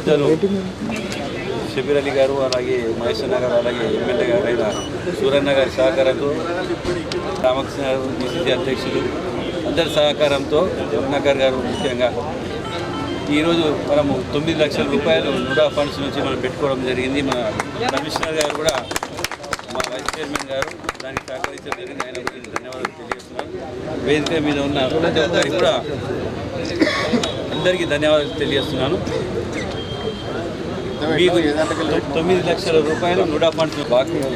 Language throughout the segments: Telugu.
పెద్దలు షబీర్ అలీ గారు, అలాగే మహేష్ అన్న గారు, అలాగే ఎమ్మెల్యే గారు అయిన సూరన్న గారి సహకారంతో, రామకృష్ణ గారు డిసిసి అధ్యక్షులు అందరి సహకారంతో, రమణాకర్ గారు ముఖ్యంగా ఈరోజు మనము 9 లక్షల రూపాయలు నుడా ఫండ్స్ నుంచి మనం పెట్టుకోవడం జరిగింది. మన కమిషనర్ గారు కూడా, మా వైస్ చైర్మన్ గారు దానికి సహకరించడం జరిగింది. ఆయన గురించి ధన్యవాదాలు తెలియజేస్తున్నాను. వేదిక మీద ఉన్న ప్రతి ఒక్కరికి కూడా అందరికీ ధన్యవాదాలు తెలియజేస్తున్నాను. మీకు 9 లక్షల రూపాయలు నుడా ఫండ్స్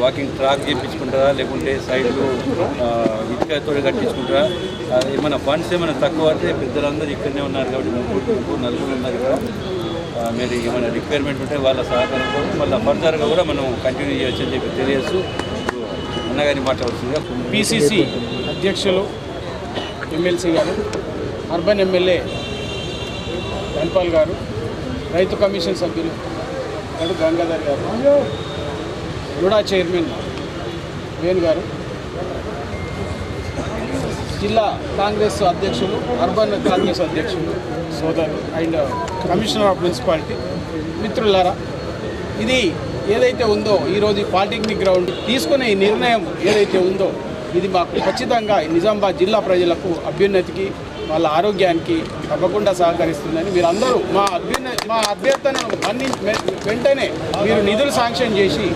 వాకింగ్ ట్రాక్ చేయించుకుంటారా, లేకుంటే సైడ్లు ఇటుకతో కట్టించుకుంటారా, ఏమైనా ఫండ్స్ ఏమైనా తక్కువ అంటే పెద్దలందరూ ఇక్కడనే ఉన్నారు కాబట్టి నలుగురు ఉన్నారు ఇక్కడ. మీరు ఏమైనా రిక్వైర్మెంట్ ఉంటే వాళ్ళ సహకారంతో మళ్ళీ ఫర్దర్గా కూడా మనం కంటిన్యూ చేయొచ్చు అని చెప్పి తెలియజేస్తూ అన్నగారిని మాట్లాడుతుందిగా. పిసిసి అధ్యక్షులు ఎమ్మెల్సీ గారు, అర్బన్ ఎమ్మెల్యే ధన్పాల్ గారు, రైతు కమిషన్ సభ్యులు గంగాధర్ గారు, నుడా చైర్మన్ వేణు గారు, జిల్లా కాంగ్రెస్ అధ్యక్షులు, అర్బన్ కాంగ్రెస్ అధ్యక్షులు సోదరు అండ్ కమిషనర్ ఆఫ్ మున్సిపాలిటీ మిత్రులారా, ఇది ఏదైతే ఉందో ఈరోజు పాలిటెక్నిక్ గ్రౌండ్ తీసుకునే ఈ నిర్ణయం ఏదైతే ఉందో ఇది మాకు ఖచ్చితంగా నిజామాబాద్ జిల్లా ప్రజలకు అభ్యున్నతికి, వాళ్ళ ఆరోగ్యానికి తప్పకుండా సహకరిస్తుందని మీరందరూ మా అభ్యర్థనను వెంటనే మీరు నిధులు శాంక్షన్ చేసి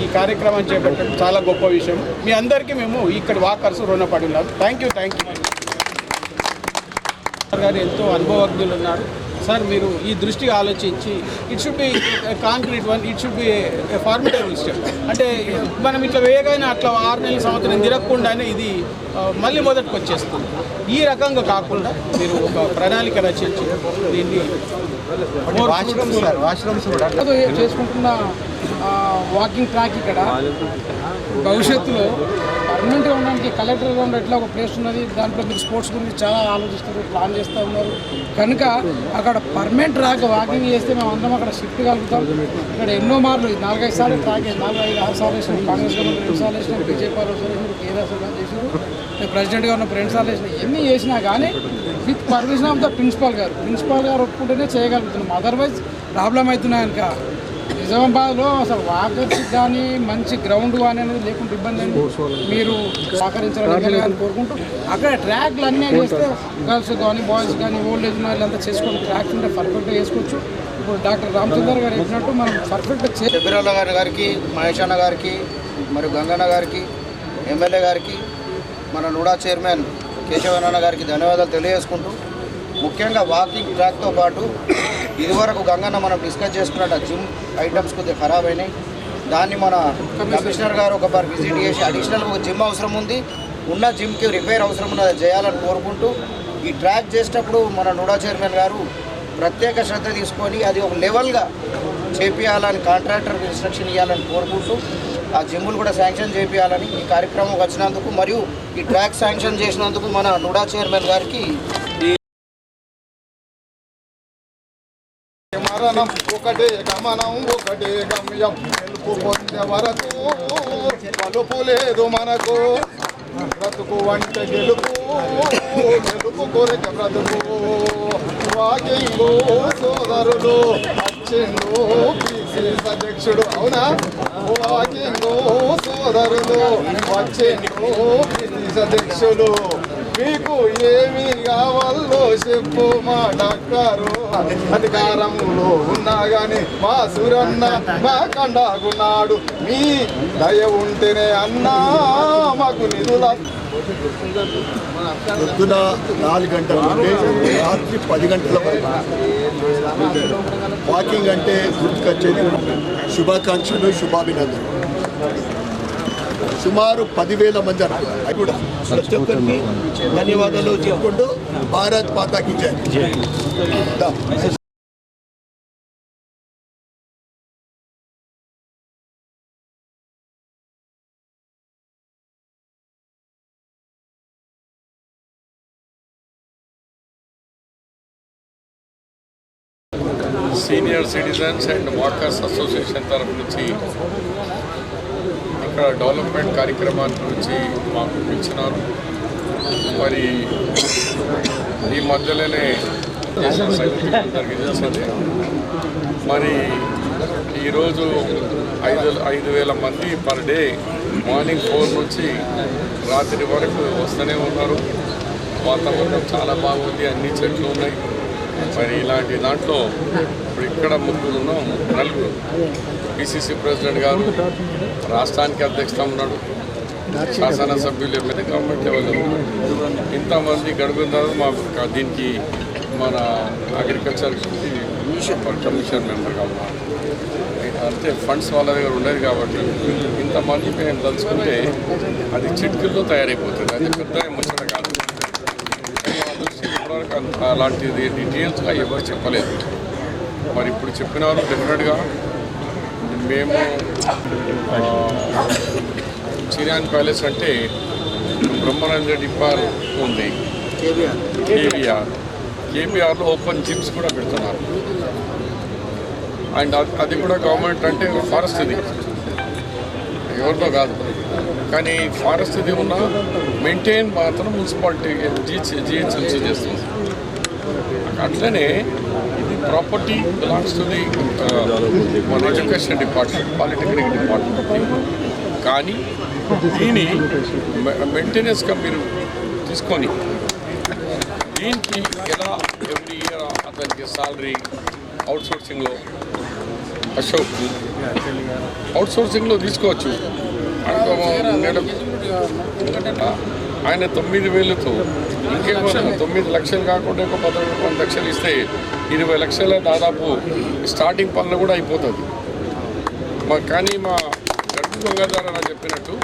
ఈ కార్యక్రమాన్ని చేపట్టడం చాలా గొప్ప విషయం. మీ అందరికీ మేము ఇక్కడ వాకర్స్ రుణపడి ఉన్నారు. థ్యాంక్ యూ గారు. ఎంతో అనుభవజ్ఞులు ఉన్నారు సార్. మీరు ఈ దృష్టిగా ఆలోచించి it should be concrete one, it should be formattable step. అంటే మనం ఇట్లా వేయగానే అట్లా 6 నెలల సంవత్సరం తిరగకుండానే ఇది మళ్ళీ మొదటికి వచ్చేస్తుంది. ఈ రకంగా కాకుండా మీరు ఒక ప్రణాళిక రచించి దీన్ని చేసుకుంటున్న వాకింగ్ ట్రాక్ ఇక్కడ భవిష్యత్తులో పర్మనెంట్గా ఉండడానికి కలెక్టర్ గ్రౌండ్ ఎట్లా ఒక ప్లేస్ ఉన్నది, దాంట్లో మీరు స్పోర్ట్స్ గురించి చాలా ఆలోచిస్తారు, ప్లాన్ చేస్తూ ఉన్నారు కనుక అక్కడ పర్మనెంట్ ట్రాక్ వాకింగ్ చేస్తే మేము అందరం అక్కడ షిఫ్ట్ కలుగుతాం. ఇక్కడ ఎన్నో మార్లు 4-5 సార్లు ట్రాక్ 4-5-6 సార్లు వేసినాం. కాంగ్రెస్ గవర్నమెంట్ 2 సార్లు వేసినాం, బీజేపీ వాళ్ళు వేసినారు, కేంద్ర చేసారు, ప్రెసిడెంట్గా ఉన్న 2 సార్లు వేసినాం. ఎన్ని చేసినా కానీ with permission of the principal గారు ఒప్పుకుంటేనే చేయగలుగుతున్నాం. అదర్వైజ్ ప్రాబ్లం అవుతున్నాయి కనుక నిజామాబాద్లో అసలు వాకర్స్ కానీ మంచి గ్రౌండ్ కానీ అనేది లేకుండా ఇబ్బంది అండి. మీరు సహకరించాలని కోరుకుంటూ అక్కడ ట్రాక్లు అన్నీ చేస్తే గర్ల్స్ కానీ బాయ్స్ కానీ ఓల్డ్ ఏజ్ వాళ్ళంతా చేసుకోండి. ట్రాక్స్ ఉంటే పర్ఫెక్ట్గా చేసుకోవచ్చు. ఇప్పుడు డాక్టర్ రామచంద్ర గారు చెప్పినట్టు మనం పర్ఫెక్ట్గా షబీర్ గారికి, మహేష్ అన్న గారికి, మరియు గంగన్న గారికి, ఎమ్మెల్యే గారికి, మన నుడా చైర్మన్ కేశవనాన్న గారికి ధన్యవాదాలు తెలియజేసుకుంటూ, ముఖ్యంగా వాకింగ్ ట్రాక్తో పాటు ఇదివరకు గంగన్న మనం డిస్కస్ చేసుకున్నట్టు జిమ్ ఐటమ్స్ కొద్దిగా ఖరాబ్ అయినాయి. దాన్ని మన కమిషనర్ గారు ఒకసారి విజిట్ చేసి అడిషనల్ ఒక జిమ్ అవసరం ఉంది, ఉన్న జిమ్కి రిపేర్ అవసరం ఉన్నది చేయాలని కోరుకుంటూ, ఈ ట్రాక్ చేసేటప్పుడు మన నుడా చైర్మన్ గారు ప్రత్యేక శ్రద్ధ తీసుకొని అది ఒక లెవెల్గా చేపియాలని కాంట్రాక్టర్కి ఇన్స్ట్రక్షన్ ఇవ్వాలని కోరుకుంటూ ఆ జిమ్ములు కూడా శాంక్షన్ చేపియాలని ఈ కార్యక్రమం వచ్చినందుకు మరియు ఈ ట్రాక్ శాంక్షన్ చేసినందుకు మన నుడా చైర్మన్ గారికి మరణం ఒకటే గమనం ఒకటే గమ్యం గెలుపు పొందే వరకు పలుపు లేదు మనకు బ్రతుకు వంట గెలుపు కొరక బ్రతుకు వాకింగ్ సోదరులు వచ్చిండు పిసిసి అధ్యక్షుడు అవునా వాకింగ్ సోదరులు వచ్చిండు పిసిసి అధ్యక్షులు మీకు ఏమి కావాలో చెప్పు మా డాక్టరు అధికారంలో ఉన్నా కానీ మా సూరన్న మా కండాగున్నాడు మీ దయ ఉంటేనే అన్నా మాకు నిధుల పొద్దున 4 గంటల నుండి రాత్రి 10 గంటల వరకు వాకింగ్ అంటే గుర్తుకొచ్చేది శుభాకాంక్షలు, శుభాభినందనలు. సుమారు 10,000 మంది అన్నారు. కూడా ప్రతి ఒక్కరికి ధన్యవాదాలు చెప్పుకుంటూ భారత్ మాతాకి జై. Senior citizens and walkers association తరఫు నుంచి ఇక్కడ డెవలప్మెంట్ కార్యక్రమాల గురించి మాకు పిలిచినారు. మరి ఈ మధ్యలోనే చేసిన సంగతి అందరికీ తెలిసిందే. మరి ఈరోజు 5,000 మంది పర్ డే మార్నింగ్ 4 నుంచి రాత్రి వరకు వస్తూనే ఉన్నారు. వాతావరణం చాలా బాగుంది, అన్ని చెట్లు ఉన్నాయి. మరి ఇలాంటి దాంట్లో ఇప్పుడు ఇక్కడ నలుగురు పిసిసి ప్రెసిడెంట్ గారు, రాష్ట్రానికి అధ్యక్షత ఉన్నాడు, శాసనసభ్యులు మీద గవర్నమెంట్ లెవెల్ ఇంతమంది గడుపుతున్నారు. మాకు దీనికి మన అగ్రికల్చర్ కమిషన్ మెంబర్ కావాలి, అంటే ఫండ్స్ వాళ్ళ దగ్గర ఉండేది కాబట్టి ఇంతమంది మేము తలుచుకుంటే అది చిట్కుల్లో తయారైపోతుంది. అది పెద్ద ముచ్చట కాదు. ఇప్పటివరకు అలాంటిది డీటెయిల్స్గా ఎవరు చెప్పలేదు. మరి ఇప్పుడు చెప్పినారు. డెఫినెట్గా మేము చిరాన్ ప్యాలెస్ అంటే బ్రహ్మానంద రెడ్డి పార్క్ ఉంది, కేబీఆర్లో ఓపెన్ జిమ్స్ కూడా పెడుతున్నారు. అండ్ అది కూడా గవర్నమెంట్ అంటే ఫారెస్ట్ ఇది ఎవరితో కాదు, కానీ ఫారెస్ట్ ఇది ఉన్న మెయింటైన్ మాత్రం మున్సిపాలిటీ జిహెచ్ఎంసీ చేస్తుంది. అట్లనే ఇది ప్రాపర్టీ బిలాంగ్స్ టు ది మన ఎడ్యుకేషన్ డిపార్ట్మెంట్, పాలిటెక్నిక్ డిపార్ట్మెంట్. కానీ దీన్ని మెయింటెనెన్స్గా మీరు తీసుకొని దీనికి ఎలా ఎవ్రీ ఇయర్ అతనికి సాలరీ అవుట్సోర్సింగ్లో అశోక్ అవుట్సోర్సింగ్లో తీసుకోవచ్చు. ఆయన 9,000తో ఇంకేమో 9 లక్షలు కాకుండా ఒక 11 లక్షలు ఇస్తే 20 లక్షల దాదాపు స్టార్టింగ్ పనులు కూడా అయిపోతుంది. కానీ మా గడ్డు గంగాధర్ అని చెప్పినట్టు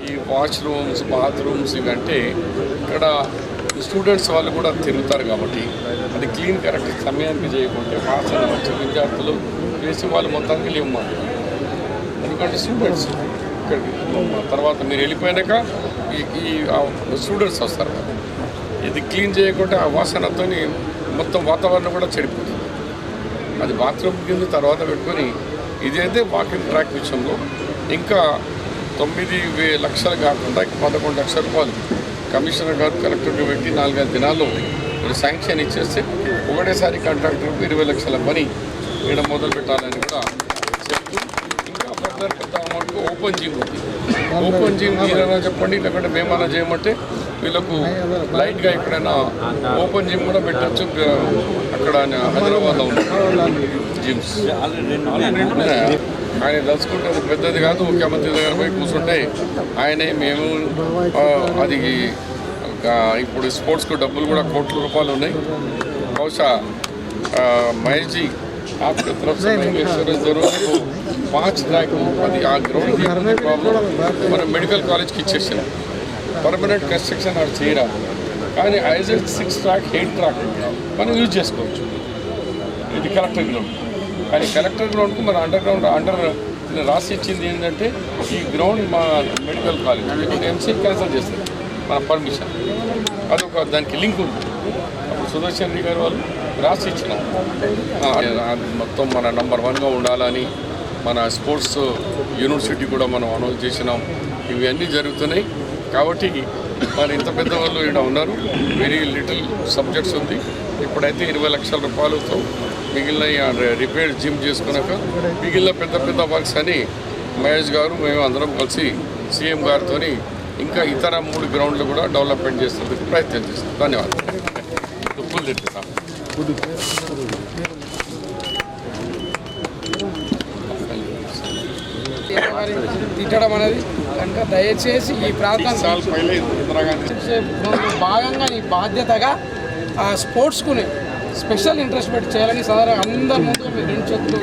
ఈ వాష్రూమ్స్, బాత్రూమ్స్ ఇవంటే ఇక్కడ స్టూడెంట్స్ వాళ్ళు కూడా తిరుగుతారు కాబట్టి అది క్లీన్ కరెక్ట్ సమయానికి చేయకుంటే వాసన వచ్చే విద్యార్థులు చేసి వాళ్ళు మొత్తానికి లీవ్ మాట. ఎందుకంటే స్టూడెంట్స్ ఇక్కడికి తర్వాత మీరు వెళ్ళిపోయాక ఈ స్టూడెంట్స్ వస్తారు. ఇది క్లీన్ చేయకుంటే ఆ వాసనతో మొత్తం వాతావరణం కూడా చెడిపోతుంది. అది బాత్రూమ్ కింద తర్వాత పెట్టుకొని ఇదైతే వాకింగ్ ట్రాక్ విషయంలో ఇంకా 9 లక్షలు కాకుండా 11 లక్షల రూపాయలు కమిషనర్ గారు కలెక్టర్కి పెట్టి 4-5 దినాల్లో మీరు శాంక్షన్ ఇచ్చేస్తే ఒకటేసారి కాంట్రాక్టర్కు 20 లక్షల పని ఇక్కడ మొదలు పెట్టాలని కూడా చెప్తూ ఇంకా ఫర్దర్ పెద్ద అమౌంట్కు ఓపెన్ జిమ్ ఉంది. ఓపెన్ జిమ్ మీరైనా చెప్పండి, లేకుంటే మేమన్నా చేయమంటే వీళ్ళకు లైట్గా ఎక్కడైనా ఓపెన్ జిమ్ కూడా పెట్టచ్చు. అక్కడ హైదరాబాద్లో ఉన్న జిమ్స్ ఆయన తలుచుకుంటే అది పెద్దది కాదు. ముఖ్యమంత్రి దగ్గర పోయి కూర్చుంటే ఆయనే మేము అది ఇప్పుడు స్పోర్ట్స్కు డబ్బులు కూడా కోట్ల రూపాయలు ఉన్నాయి. బహుశా మహేష్ జీ आपके तरफ से जरूर 5 लाख అది ఆ గ్రౌండ్ ప్రాబ్లం మన మెడికల్ కాలేజ్కి ఇచ్చేసాను. పర్మనెంట్ కన్స్ట్రక్షన్ అది చేయరా, కానీ యాజ్ 6 ట్రాక్ 8 ట్రాక్ మనం యూజ్ చేసుకోవచ్చు. ఇది కలెక్టర్ గ్రౌండ్, కానీ కలెక్టర్ గ్రౌండ్కు మన అండర్ రాసి ఇచ్చింది ఏంటంటే ఈ గ్రౌండ్ మా మెడికల్ కాలేజ్ ఎంసీ క్యాన్సల్ చేస్తారు మన పర్మిషన్. అదొక దానికి లింక్ ఉంది. అప్పుడు సుదర్శన్ రెడ్డి గారు వాళ్ళు రాసి ఇచ్చినాం. మొత్తం మన నంబర్ 1గా ఉండాలని మన స్పోర్ట్స్ యూనివర్సిటీ కూడా మనం అనౌన్స్ చేసినాం. ఇవన్నీ జరుగుతున్నాయి కాబట్టి మరి ఇంత పెద్ద వాళ్ళు ఇక్కడ ఉన్నారు. వెరీ లిటిల్ సబ్జెక్ట్స్ ఉంది. ఇప్పుడైతే 20 లక్షల రూపాయలతో మిగిలిన రిపేర్ జిమ్ చేసుకున్నాక మిగిలిన పెద్ద పెద్ద వర్క్స్ అని మహేష్ గారు మేము అందరం కలిసి సీఎం గారితో ఇంకా ఇతర 3 గ్రౌండ్లు కూడా డెవలప్మెంట్ చేసేందుకు ప్రయత్నం చేస్తాం. ధన్యవాదాలు. ఫుల్ తెస్తాం. తిట్టడం అనేది కనుక దయచేసి ఈ ప్రాంతాన్ని భాగంగా ఈ బాధ్యతగా స్పోర్ట్స్కుని స్పెషల్ ఇంట్రెస్ట్ పెట్టి చేయాలని సాధారణ అందరి ముందు మీరు 2 చేతులు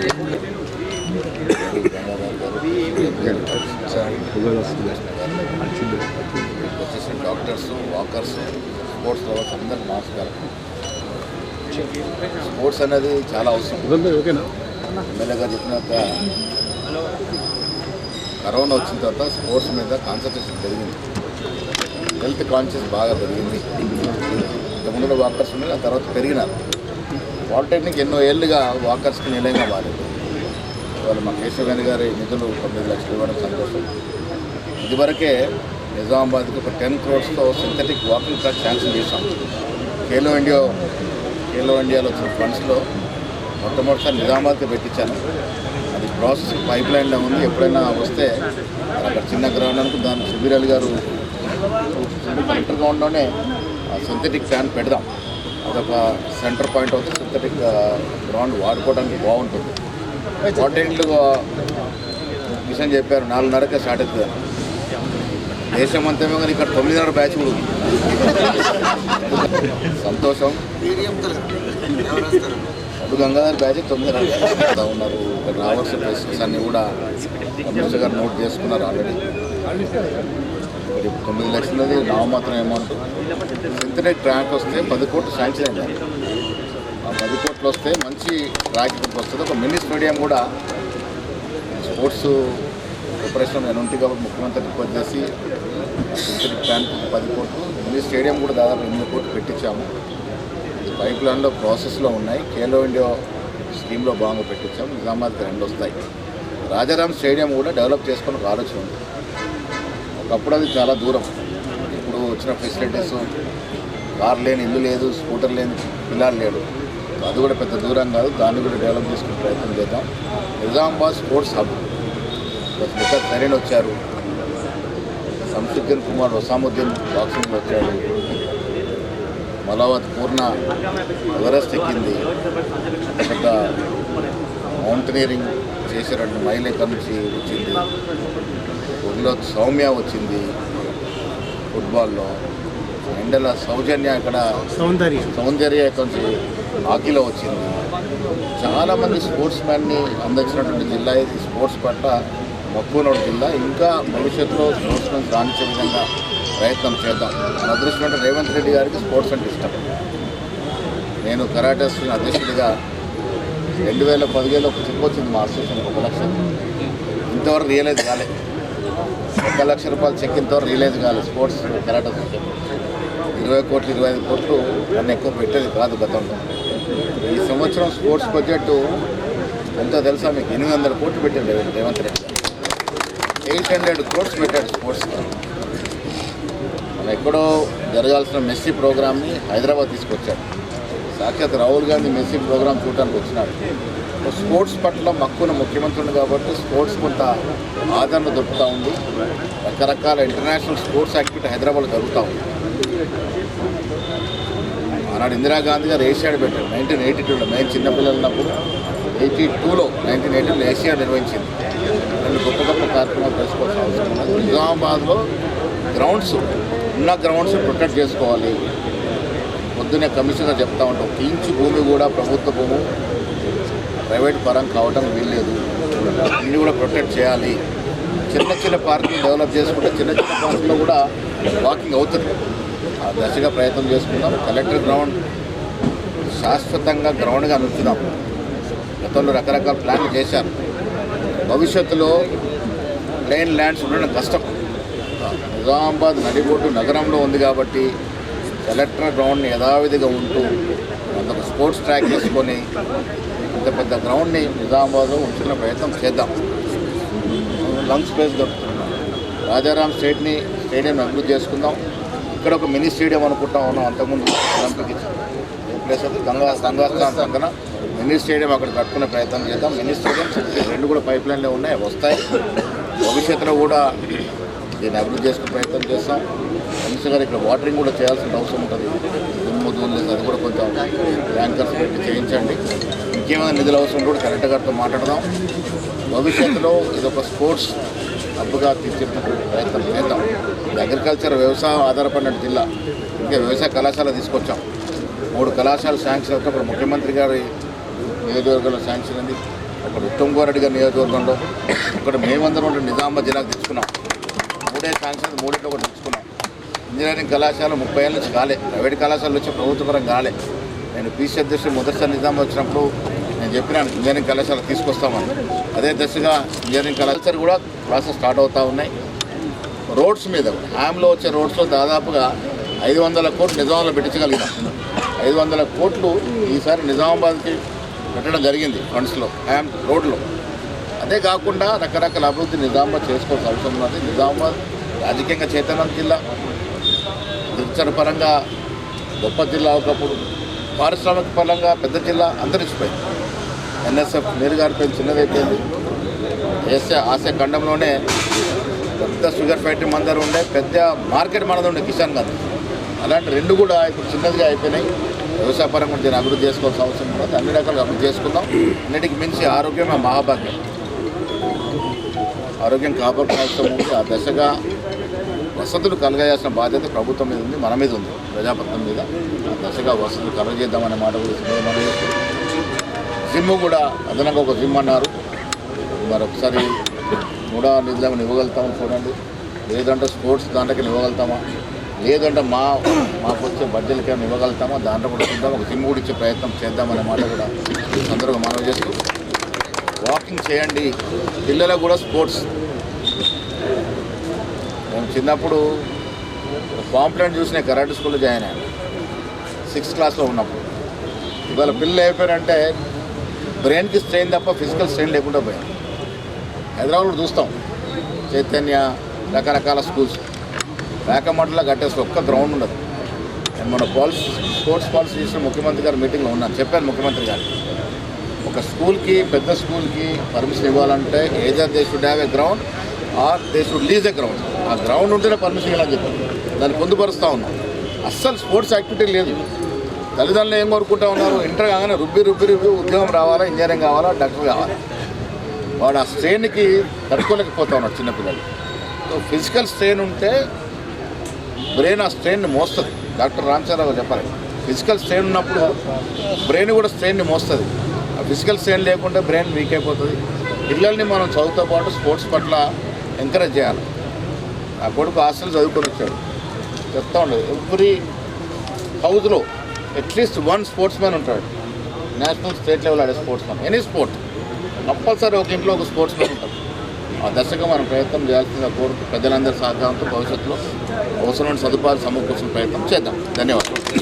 వచ్చేసిన డాక్టర్స్, వాకర్స్, స్పోర్ట్స్ లవర్స్ అందరూ నమస్కారం. స్పోర్ట్స్ అనేది చాలా అవసరం. ఎమ్మెల్యే గారు చెప్పినాక కరోనా వచ్చిన తర్వాత స్పోర్ట్స్ మీద కాన్సన్ట్రేషన్ పెరిగింది. హెల్త్ కాన్షియస్ బాగా పెరిగింది. ఇంతకుముందు వాకర్స్ ఉన్నాయి, ఆ తర్వాత పెరిగినారు. పాలిటెక్నిక్ ఎన్నో ఏళ్ళుగా వాకర్స్కి నిలయంగా మారింది. ఇవాళ మా కేశవగాంధీ గారి నిధులు 9 లక్షలు ఇవ్వడం సంతోషం. ఇదివరకే నిజామాబాద్కి ఒక 10 crores synthetic walking track sanction చేశాం. ఖేలో ఇండియా ఖేలో ఇండియాలో వచ్చిన ఫండ్స్లో మొట్టమొదటిసారి నిజామాబాద్కి పెట్టించాను. అది ప్రాసెస్ పైప్ లైన్లో ఉంది. ఎప్పుడైనా వస్తే అక్కడ చిన్న గ్రౌండ్ అనుకు దాన్ని సుబీర్ అలీ గారు కలెక్టర్ గ్రౌండ్లోనే సింథటిక్ ట్యాంక్ పెడదాం. అదొక సెంటర్ పాయింట్ అవుతుంది. సింథటిక్ గ్రౌండ్ వాడుకోవడానికి బాగుంటుంది. ఇంపార్టెంట్ విషయం చెప్పారు, 4:30కే స్టార్ట్ అవుతుంది. దేశం అంతేమో కానీ ఇక్కడ 9:30 బ్యాచ్ కూడా ఉంది. సంతోషం. అప్పుడు గంగాధర్ బ్యాచ్ 9:30 ఉన్నారు. ఇక్కడ రావాల్సిన ప్లేసెస్ అన్నీ కూడా కమిషనర్ గారు నోట్ చేసుకున్నారు ఆల్రెడీ. 9 లక్షలది నామమాత్రం అమౌంట్. సింథటిక్ ట్రాక్ వస్తే 10 కోట్లు శాంక్షన్ అయింది. ఆ 10 కోట్లు వస్తే మంచి ట్రాక్ వస్తుంది. ఒక మినీ స్టేడియం కూడా స్పోర్ట్స్ ఆపరేషన్ నేను ఉంటుంది కాబట్టి ముఖ్యమంత్రి రిక్వెస్ట్ చేసి సింథటిక్ ట్రాక్ 10 కోట్లు, మినీ స్టేడియం కూడా దాదాపు 8 కోట్లు పెట్టించాము. పైప్ లైన్లో ప్రాసెస్లో ఉన్నాయి. ఖేలో ఇండియా స్కీమ్లో బాగా పెట్టించాము. నిజామాబాద్కి 2 వస్తాయి. రాజారాం స్టేడియం కూడా డెవలప్ చేసుకుని ఒక ఆలోచన ఉంది. ఒకప్పుడు అది చాలా దూరం. ఇప్పుడు వచ్చిన ఫెసిలిటీస్, కార్ లేని ఇల్లు లేదు, స్కూటర్ లేని పిల్లలు లేడు. అది కూడా పెద్ద దూరం కాదు. దాన్ని కూడా డెవలప్ చేసుకునే ప్రయత్నం చేద్దాం. Nizamabad sports hub. ముఖత్ సరైన వచ్చారు, సంశుద్దీన్ కుమార్ వసాముద్దీన్ బాక్సింగ్ వచ్చాడు, మలావత్ పూర్ణ ఎవరెస్ట్ ఎక్కింది, పెద్ద మౌంటనీరింగ్ చేసే 2 మైళ్ళు ఎక్కడి నుంచి వచ్చింది, ఊళ్ళో సౌమ్య వచ్చింది ఫుట్బాల్లో, ఎండల సౌజన్య ఇక్కడ సౌందర్య ఇక్కడ నుంచి హాకీలో వచ్చింది. చాలామంది స్పోర్ట్స్ మ్యాన్ని అందించినటువంటి జిల్లా ఇది. స్పోర్ట్స్ పట్ల మక్కువ జిల్లా. ఇంకా భవిష్యత్తులో స్పోర్ట్స్ మ్యాన్ రాణించే విధంగా ప్రయత్నం చేద్దాం. మన అదృష్టం అంటే రేవంత్ రెడ్డి గారికి స్పోర్ట్స్ అంటే ఇష్టం. నేను కరాటే అధ్యక్షుడిగా 2015లో ఒక చెక్ వచ్చింది మా అసోసియేషన్ 1 లక్ష. ఇంతవరకు రియలైజ్ కాలేదు. 1 లక్ష రూపాయలు చెక్ ఇంతవరకు రియలైజ్ కాలేదు. స్పోర్ట్స్ కరాటే అసోసియేషన్ 20 కోట్లు 25 కోట్లు అన్నీ ఎక్కువ పెట్టేది కాదు గతంలో. ఈ సంవత్సరం స్పోర్ట్స్ బడ్జెట్ ఎంతో తెలుసా మీకు? 800 కోట్లు పెట్టాడు రేవంత్ రెడ్డి. 800 crores పెట్టాడు స్పోర్ట్స్. మనం ఎక్కడో జరగాల్సిన మెస్సీ ప్రోగ్రామ్ని హైదరాబాద్ తీసుకొచ్చాడు. సాక్షాత్ రాహుల్ గాంధీ మెస్సీ ప్రోగ్రామ్ చూడటానికి వచ్చినాడు. స్పోర్ట్స్ పట్ల మక్కున ముఖ్యమంత్రి కాబట్టి స్పోర్ట్స్ కొంత ఆదరణ దొరుకుతూ ఉంది. రకరకాల ఇంటర్నేషనల్ స్పోర్ట్స్ యాక్టివిటీ హైదరాబాద్లో జరుగుతూ ఉంది. ఆనాడు ఇందిరాగాంధీ గారు ఏషియాడ్ పెట్టారు 1982లో. మేము చిన్నపిల్లలు ఉన్నప్పుడు 82లో 1980లో ఏషియాడ్ నిర్వహించింది. 2 గొప్ప గొప్ప కార్యక్రమాలు చేసుకోవాల్సిన అవసరం ఉన్నది. నిజామాబాద్లో గ్రౌండ్స్ ఉన్న గ్రౌండ్స్ ప్రొటెక్ట్ చేసుకోవాలి. పొద్దునే కమిషనర్ చెప్తా ఉంటాం, ఇంచు భూమి కూడా ప్రభుత్వ భూమి ప్రైవేట్ పరం కావడం వీల్లేదు. ఇన్ని కూడా ప్రొటెక్ట్ చేయాలి. చిన్న చిన్న పార్కులు డెవలప్ చేసుకుంటే చిన్న చిన్న పార్కుల్లో కూడా వాకింగ్ అవుతుంది. ఆ దశగా ప్రయత్నం చేసుకుందాం. కలెక్టర్ గ్రౌండ్ శాశ్వతంగా గ్రౌండ్గా ఉంచుదాం. గతంలో రకరకాల ప్లాన్లు చేశారు. భవిష్యత్తులో ప్లెయిన్ ల్యాండ్స్ ఉండడం కష్టం. నిజామాబాద్ నడిబొడ్డు నగరంలో ఉంది కాబట్టి కలెక్టర్ గ్రౌండ్ని యథావిధిగా ఉంటూ అంతకు స్పోర్ట్స్ ట్రాక్ చేసుకొని ఇంత పెద్ద గ్రౌండ్ని నిజామాబాద్లో ఉంచుకునే ప్రయత్నం చేద్దాం. లంగ్ స్పేస్ దొరుకుతుంది. రాజారాం స్టేడియం అభివృద్ధి చేసుకుందాం. ఇక్కడ ఒక మినీ స్టేడియం అనుకుంటా ఉన్నాం. అంతకుముందు ఒలింపిక్ ప్లేస్ అది గంగాస్థానం పక్కన మినీ స్టేడియం అక్కడ కట్టుకునే ప్రయత్నం చేద్దాం. మినీ స్టేడియం 2 కూడా పైప్ లైన్లో ఉన్నాయి, వస్తాయి. భవిష్యత్తులో కూడా దీన్ని అభివృద్ధి చేసుకునే ప్రయత్నం చేస్తాం. కమిషనర్ గారు ఇక్కడ వాటరింగ్ కూడా చేయాల్సిన అవసరం ఉంటుంది. దుమ్ము అది కూడా కొంచెం ట్యాంకర్స్ పెట్టి చేయించండి. ఇంకేమైనా నిధుల అవసరం కూడా కలెక్టర్ గారితో మాట్లాడదాం. భవిష్యత్తులో ఇదొక స్పోర్ట్స్ హబ్గా తీర్చిదిద్దే ప్రయత్నం చేద్దాం. అగ్రికల్చర్ వ్యవసాయం ఆధారపడిన జిల్లా. ఇంకా వ్యవసాయ కళాశాల తీసుకొచ్చాం. 3 కళాశాలలు శాంక్షన్ అవుతాం. ఇప్పుడు ముఖ్యమంత్రి గారి నియోజకవర్గంలో శాంక్షన్ ఉంది. అక్కడ ఉత్తమ్ కుమార్ రెడ్డి గారి నియోజకవర్గంలో, ఇక్కడ మేమందరం నిజామాబాద్ జిల్లాకు తెచ్చుకున్నాం. 3 శాంక్షన్ 3 ఒకటి తెచ్చుకున్నాం. ఇంజనీరింగ్ కళాశాల 30 ఏళ్ళ నుంచి కాలే. ప్రైవేట్ కళాశాలలు వచ్చి ప్రభుత్వపరం కాలే. నేను పీసీ అధ్యక్షుడు మొదటిసారి నిజామాబాద్ వచ్చినప్పుడు నేను చెప్పినాను ఇంజనీరింగ్ కళాశాల తీసుకొస్తామని. అదే దశగా ఇంజనీరింగ్ కళాశాల కూడా క్లాసెస్ స్టార్ట్ అవుతూ ఉన్నాయి. రోడ్స్ మీద హ్యామ్లో వచ్చే రోడ్స్లో దాదాపుగా 500 కోట్లు నిజామాబాద్లో పెట్టించగలిగినాం. 500 కోట్లు ఈసారి నిజామాబాద్కి పెట్టడం జరిగింది ఫండ్స్లో, హ్యామ్ రోడ్లో. అదే కాకుండా రకరకాల అభివృద్ధి నిజామాబాద్ చేసుకోవాల్సిన అవసరం ఉన్నది. నిజామాబాద్ రాజకీయంగా చైతన్యం జిల్లా, దిగుచర పరంగా గొప్ప జిల్లా ఒకప్పుడు. పారిశ్రామిక పరంగా పెద్ద జిల్లా అంతరించిపోయింది. ఎన్ఎస్ఎఫ్ నీరుగారిపోయింది, చిన్నదైపోయింది. ఆసియా ఖండంలోనే పెద్ద షుగర్ ఫ్యాక్టరీ మందరు ఉండే, పెద్ద మార్కెట్ మనది ఉండే కిసాన్ గాంధీ. అలాంటి రెండు కూడా ఇప్పుడు చిన్నదిగా అయిపోయినాయి. వ్యవసాయ పరంగా దీన్ని అభివృద్ధి చేసుకోవాల్సిన అవసరం ఉంటుంది. అన్ని రకాలుగా అభివృద్ధి చేసుకుందాం. అన్నిటికీ మించి ఆరోగ్యమే మహాభాగ్యం. ఆరోగ్యం కాపాడుకునే అవసరం ఉంది. ఆ దశగా వసతులు కలగజేయాల్సిన బాధ్యత ప్రభుత్వం మీద ఉంది, మన మీద ఉంది, ప్రజాప్రతినిధుల మీద. ఆ దశగా వసతులు కలగజేద్దామనే మాట కూడా మనం జిమ్ కూడా అదనంగా ఒక జిమ్ అన్నారు. మరొకసారి కూడా నిధులను ఇవ్వగలుగుతామని చూడండి. లేదంటే స్పోర్ట్స్ దాంట్లోకి ఇవ్వగలుగుతామా, లేదంటే మాకు వచ్చే బడ్జెట్లకైనా ఇవ్వగలుగుతామా, దాంట్లో కూడా చూద్దాం. ఒక జిమ్ కూడా ఇచ్చే ప్రయత్నం చేద్దామనే మాట కూడా ఈ సందర్భంగా మనవి చేస్తూ, వాకింగ్ చేయండి. పిల్లలకు కూడా స్పోర్ట్స్. మేము చిన్నప్పుడు పాంప్లెంట్ చూసిన కరాటే స్కూల్లో జాయిన్ అయ్యాను 6th క్లాస్లో ఉన్నప్పుడు. ఇవాళ పిల్లలు అయిపోయారంటే బ్రెయిన్కి స్ట్రెయిన్ తప్ప ఫిజికల్ స్ట్రెయిన్ లేకుండా పోయాను. హైదరాబాద్లో చూస్తాం చైతన్య, రకరకాల స్కూల్స్. వేకమంటలో కట్టేసి ఒక్క గ్రౌండ్ ఉండదు. నేను మన స్పోర్ట్స్ పాలసీ చేసిన ముఖ్యమంత్రి గారు మీటింగ్లో ఉన్నాను, చెప్పాను ముఖ్యమంత్రి గారు, ఒక స్కూల్కి పెద్ద స్కూల్కి పర్మిషన్ ఇవ్వాలంటే either they should have a ground or they should lease a ground. ఆ గ్రౌండ్ ఉంటేనే పర్మిషన్ ఇవ్వాలని చెప్పాను. దాన్ని పొందుపరుస్తూ ఉన్నాం. అస్సలు స్పోర్ట్స్ యాక్టివిటీ లేదు. తల్లిదండ్రులు ఏం కోరుకుంటా ఉన్నారు, ఇంటర్ కాగానే రుబ్బి ఉద్యోగం రావాలా, ఇంజనీరింగ్ కావాలా, డాక్టర్ కావాలా. వాడు ఆ స్ట్రెయిన్కి తట్టుకోలేకపోతా ఉన్నాడు చిన్నపిల్లలు. సో ఫిజికల్ స్ట్రెయిన్ ఉంటే బ్రెయిన్ ఆ స్ట్రెయిన్ని మోస్తుంది. డాక్టర్ రామచంద్రరావు చెప్పాలి, ఫిజికల్ స్ట్రెయిన్ ఉన్నప్పుడు బ్రెయిన్ కూడా స్ట్రెయిన్ని మోస్తుంది. ఆ ఫిజికల్ స్ట్రెయిన్ లేకుంటే బ్రెయిన్ వీక్ అయిపోతుంది. పిల్లల్ని మనం చదువుతో పాటు స్పోర్ట్స్ పట్ల ఎంకరేజ్ చేయాలి. ఆ కొడుకు హాస్టల్ చదువుకొని వచ్చాడు, చెప్తా ఉండదు, ఎవ్రీ హౌస్లో అట్లీస్ట్ 1 స్పోర్ట్స్ మ్యాన్ ఉంటాడు. నేషనల్, స్టేట్ లెవెల్ ఆడే sports man. Any sport compulsory ఒక ఇంట్లో ఒక స్పోర్ట్స్ మ్యాన్ ఉంటారు. ఆ దశగా మనం ప్రయత్నం చేయాల్సిందిగా కోరుతూ, పెద్దలందరి సహకారంతో భవిష్యత్తులో అవసరమైన సదుపాయాలు సమకూర్చిన ప్రయత్నం చేద్దాం. ధన్యవాదాలు.